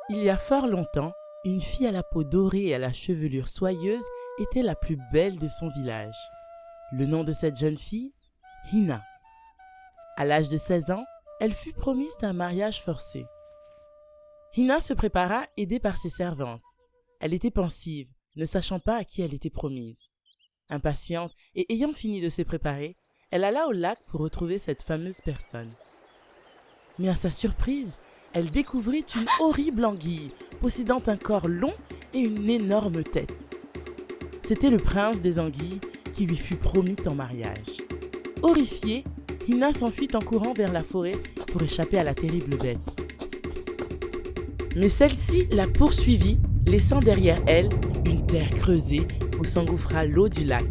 Il y a fort longtemps, une fille à la peau dorée et à la chevelure soyeuse était la plus belle de son village. Le nom de cette jeune fille, Hina. À l'âge de 16 ans, elle fut promise d'un mariage forcé. Hina se prépara, aidée par ses servantes. Elle était pensive, ne sachant pas à qui elle était promise. Impatiente et ayant fini de se préparer, elle alla au lac pour retrouver cette fameuse personne. Mais à sa surprise, elle découvrit une horrible anguille, possédant un corps long et une énorme tête. C'était le prince des anguilles qui lui fut promis en mariage. Horrifiée, Hina s'enfuit en courant vers la forêt pour échapper à la terrible bête. Mais celle-ci la poursuivit, laissant derrière elle une terre creusée où s'engouffra l'eau du lac.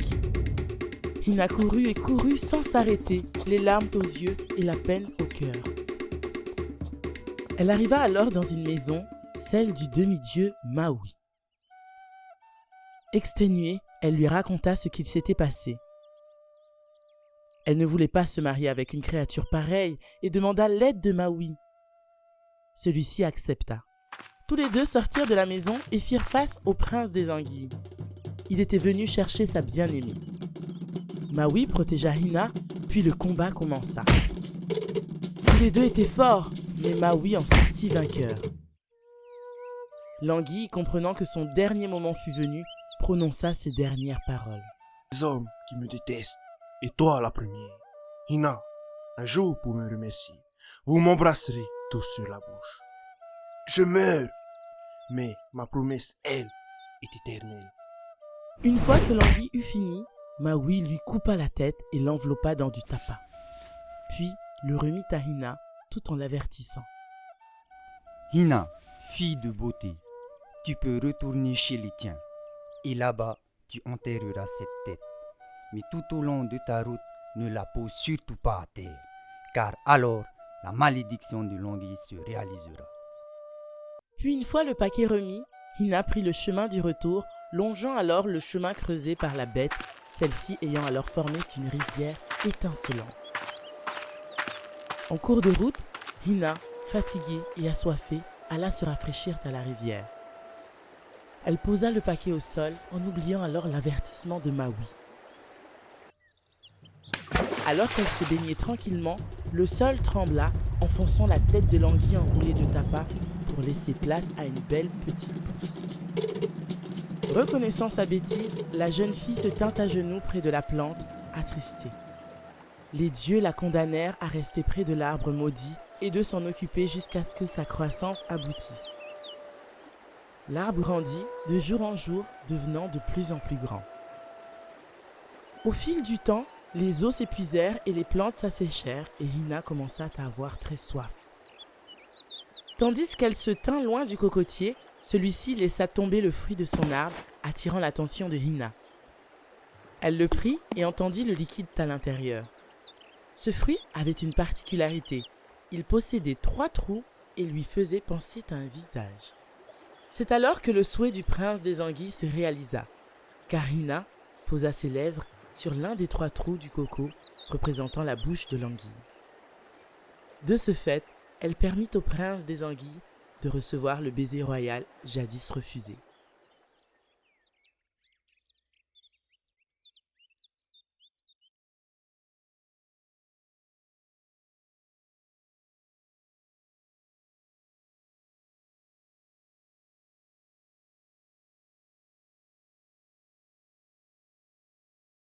Hina courut et courut sans s'arrêter, les larmes aux yeux et la peine au cœur. Elle arriva alors dans une maison, celle du demi-dieu Maui. Exténuée, elle lui raconta ce qu'il s'était passé. Elle ne voulait pas se marier avec une créature pareille et demanda l'aide de Maui. Celui-ci accepta. Tous les deux sortirent de la maison et firent face au prince des anguilles. Il était venu chercher sa bien-aimée. Maui protégea Hina, puis le combat commença. Tous les deux étaient forts, mais Maui en sortit vainqueur. L'anguille, comprenant que son dernier moment fut venu, prononça ces dernières paroles. Les hommes qui me détestent, et toi la première. Hina, un jour pour me remercier, vous m'embrasserez tous sur la bouche. Je meurs, mais ma promesse, elle, est éternelle. Une fois que l'anguille eut fini, Maui lui coupa la tête et l'enveloppa dans du tapas. Puis le remit à Hina tout en l'avertissant. Hina, fille de beauté, tu peux retourner chez les tiens. Et là-bas, tu enterreras cette tête. Mais tout au long de ta route, ne la pose surtout pas à terre, car alors la malédiction de l'anguille se réalisera. Puis une fois le paquet remis, Hina prit le chemin du retour, longeant alors le chemin creusé par la bête, celle-ci ayant alors formé une rivière étincelante. En cours de route, Hina, fatiguée et assoiffée, alla se rafraîchir à la rivière. Elle posa le paquet au sol en oubliant alors l'avertissement de Maui. Alors qu'elle se baignait tranquillement, le sol trembla, enfonçant la tête de l'anguille enroulée de tapas pour laisser place à une belle petite pousse. Reconnaissant sa bêtise, la jeune fille se tint à genoux près de la plante, attristée. Les dieux la condamnèrent à rester près de l'arbre maudit et de s'en occuper jusqu'à ce que sa croissance aboutisse. L'arbre grandit de jour en jour, devenant de plus en plus grand. Au fil du temps, les eaux s'épuisèrent et les plantes s'asséchèrent et Hina commença à avoir très soif. Tandis qu'elle se tint loin du cocotier, celui-ci laissa tomber le fruit de son arbre, attirant l'attention de Hina. Elle le prit et entendit le liquide à l'intérieur. Ce fruit avait une particularité. Il possédait 3 trous et lui faisait penser à un visage. C'est alors que le souhait du prince des anguilles se réalisa, car Hina posa ses lèvres sur l'un des 3 trous du coco représentant la bouche de l'anguille. De ce fait, elle permit au prince des anguilles de recevoir le baiser royal jadis refusé.